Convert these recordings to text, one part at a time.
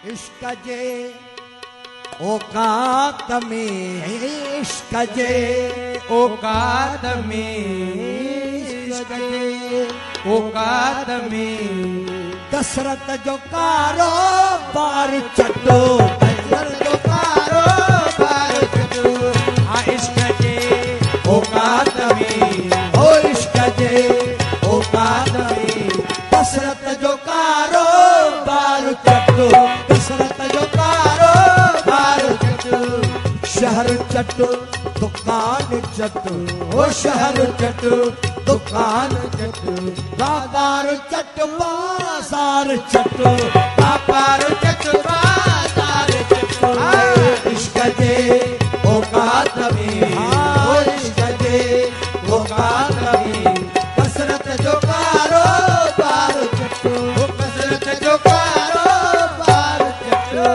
इश्क जे औकात में, इश्क जे औकात में, इश्क जे औकात में कसरत जो कारोबार चटो, कसरत जो कारोबार चटो। हाँ इश्क जे औकात में, ओ इश्क जे औकात में कसरत जो कारोबार चटो, कसरत जो कारोबार चटो। शहर चटो दुकान चटो, ओ शहर चटो दुकान चटो। व्यापार चटो बाजार चटो, व्यापार चटो बाजार चटो। इश्क जे औकात में, ओ इश्क जे औकात में कसरत जो कारोबार चटो, ओ कसरत जो कारोबार चटो।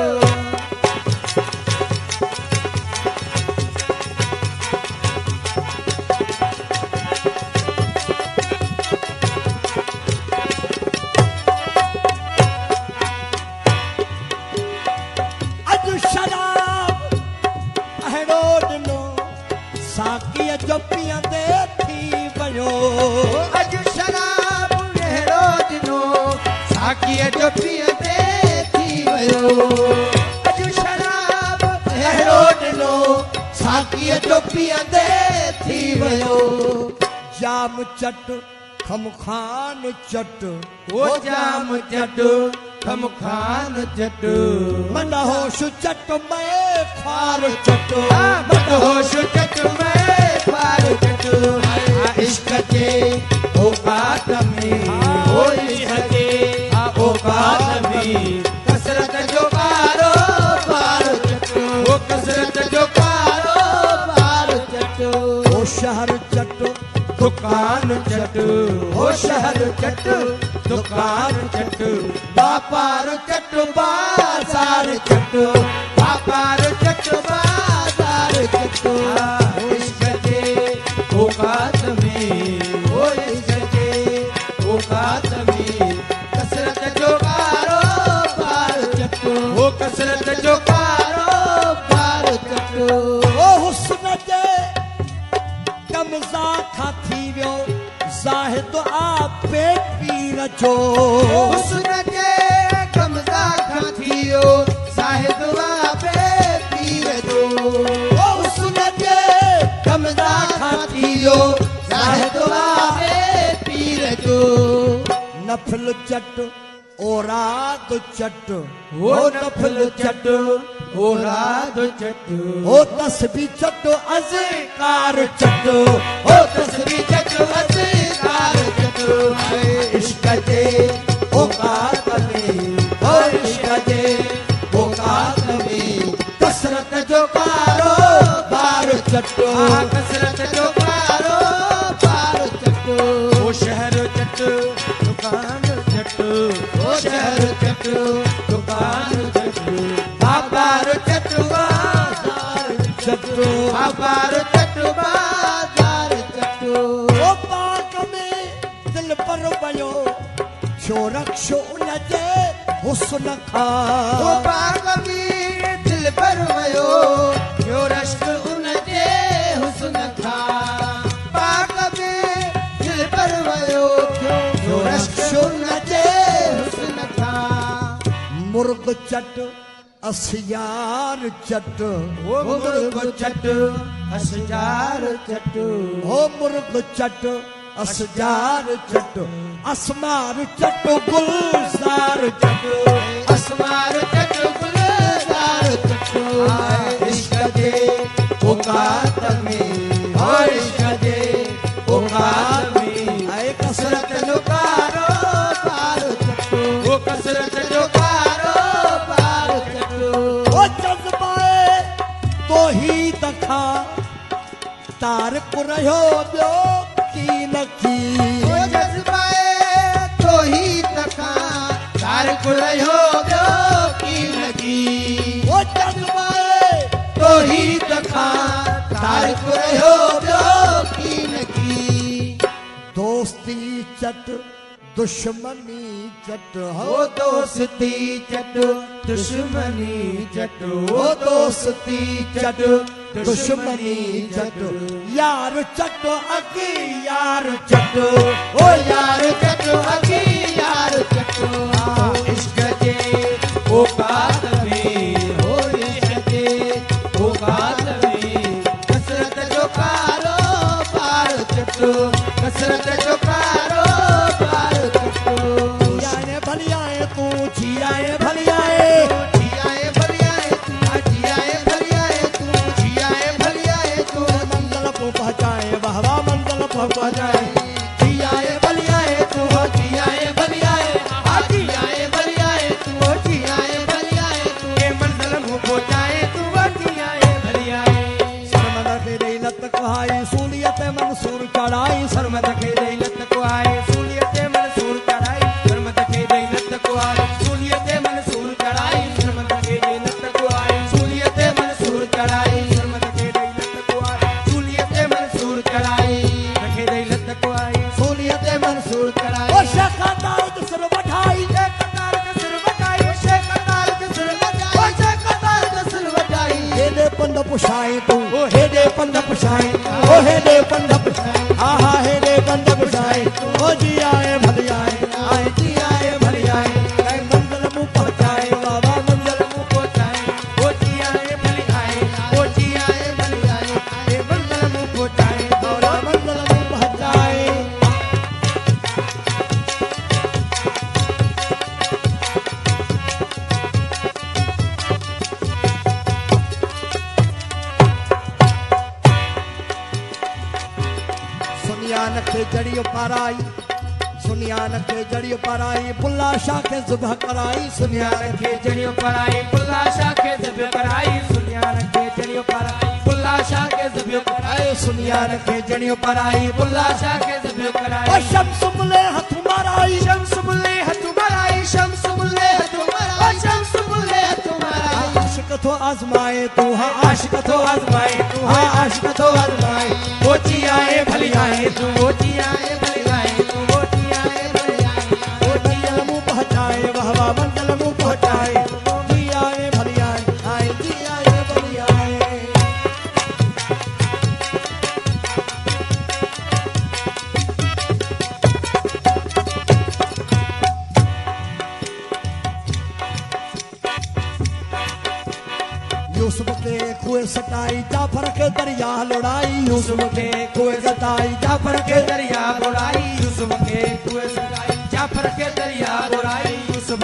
साकीअ जो पीअंदे थी वयो, अॼु शराब अहिड़ो ॾिनो साकीअ जो पीअंदे थी वियो। अॼु शराब अहिड़ो ॾिनो साकीअ जो पीअंदे थी वयो। जाम चट खमखान चट, ओ जाम चट खमखान चट। मनहोश चट मैं ख्वार चट, मदहोश चट मैं ख्वार चट। इश्क जे औकात में, ओ इश्क जे औकात में कसरत जो कारोबार चटो, ओ कसरत जो कारोबार चटो। ओ शहर चटो दुकान चट, ओ शहर चटो दुकान चट। व्यापार चटो बाजार चटो, व्यापार चट बाजार चटो। इश्क जे औकात में, ओ इश्क जे औकात में कसरत जो कारोबार चटो, ओ कसरत जो कारोबार चटो। ओ हुस्न जे कमज़ा खां थी वियो ज़ाहिद आपे पीर जो, हुस्न जे कमज़ा खां थी वियो ज़ाहिद आपे पीर जो। ओ हुस्न जे कमज़ा खां थी वियो ज़ाहिद आपे पीर जो। नफल चट औराद चट, ओ नफल चट ओ रात चट। ओ तस्बीह चट अज़कार चट, ओ तस्बीह चट अज़कार चट। इश्क जे औकात में, ओ इश्क जे औकात में कसरत जो कारोबार चटो, कसरत जो कारोबार चटो। ओ शहर चट दुकान चट, ओ शहर चट दुकान चट। व्यापार चट बाजार चटो, व्यापार चट बाजार चटो। ओ पाक में दिल पर वयो छो रक्षो उन जे हुस्न ओ खां, बाग में दिल पर वयो जो रश्क उन जे हुस्न था। बाग में दिल पर वयो जो रश्क उन जे हुस्न था। मुर्ग चट असियार चट, ओ मुर्ग चट असजार चट। ओ मुर्ग चट असजार चट, असमार चट गुलजार चट, असमार चट गुलजार चट। इश्क जे औकात में, ओ इश्क जे औकात में ऐ कसरत जो कारोबार चटो, ओ कसरत जो कारोबार चटो। ओ जज़्बाए तौहीद खां तार को रहियो ॿियो की न की, ओ जज़्बाए तौहीद खां तार को रहियो ॿियो की न की। ओ जज़्बाए तौहीद खां तार को रहियो ॿियो की न की। दोस्ती चट दुश्मनी चट हो ओ दोस्ती चटो दुश्मनी चटो ओ दोस्ती चटो दुश्मनी चटो यार चटो अगी यार चटो ओ यार चटो अगी यार चटो इश्क जे ओ बात में हो इश्क जे ओ बात में कसरत जो कारोबार चटो कसरत जो कारोबार चटो जियाए भलियाए तू जियाए भलियाए जियाए भलियाए तू जियाए भलियाए तू जियाए भलियाए तू मंगल को पहुंचाए वाहवा मंगल को पहुंचाए जियाए भलियाए तू जियाए भलियाए जियाए भलियाए तू जियाए भलियाए तू के मंजिल मुंह पहुंचाए तू जियाए भलियाए सरमद के दैलत कहाई सूलियत मंसूर चढ़ाई सरमद के दैलत को आए सूलियत मंसूर चढ़ाई सरमद के दैलत को आए सूलियत मंसूर चढ़ाई सरमद के दैलत को आए सूलियत मंसूर चढ़ाई सरमद के दैलत को आए सूलियत मंसूर चढ़ाई रखे दैलत को आए सूलियत मंसूर चढ़ाई ओ शेख दाऊद सिर बढ़ाई शेख कतार के सिर बटाई शेख कतार के सिर बटाई शेख कतार के सिर बटाई हेदे पंध पुछाए तू ओ हेदे पंध पुछाई ओ हेदे पंध पुछाए आहा हेदे पंध पुछाए ओ जियाए भलियाए आए जियाए भलियाए कई मंगल मुंह पहुंचाए बाबा मंगल मुंह पहुंचाए ओ जियाए भलियाए ओ जियाए भलियाए ए मंगल मुंह पहुंचाए बाबा मंगल मुंह पहुंचाए सुनियान के जड़ियो पाराई सुनियान के जड़ियो पाराई बुल्ला शाह के जुबह कराई सुनियान के जड़ियों पर आई पुल्ला शाह के जबियों पर आई सुनियान के जड़ियों पर आई पुल्ला शाह के जबियों पर आई सुनियान के जड़ियों पर आई पुल्ला शाह के जबियों पर ओ आई शम्स मुले हथ माराई शम्स मुल्ले हथु मराई शम्स मुल्ले हथु मराई शम्स मुल्ले हथु मराई आशिक तो आजमाए तू हाँ आशिक तो आजमाए तू हाँ आशिक तो आजमाए वो जियाए भलियाए तू वो जियाए भलियाए तू वो जियाए भलियाए वो मंगल मुंह पहुंचाए वाहवा मंगल मुंह पहुंचाए जियाए भलियाए आए जियाए भलियाए यूसुफ के कुएं सटाई जाफर के दरिया लुढ़ाई यूसुफ के कुएं सटाई जाफर के दरिया बुराई यूसुफ के कुएं सटाई जाफर के दरिया बुराई यूसुफ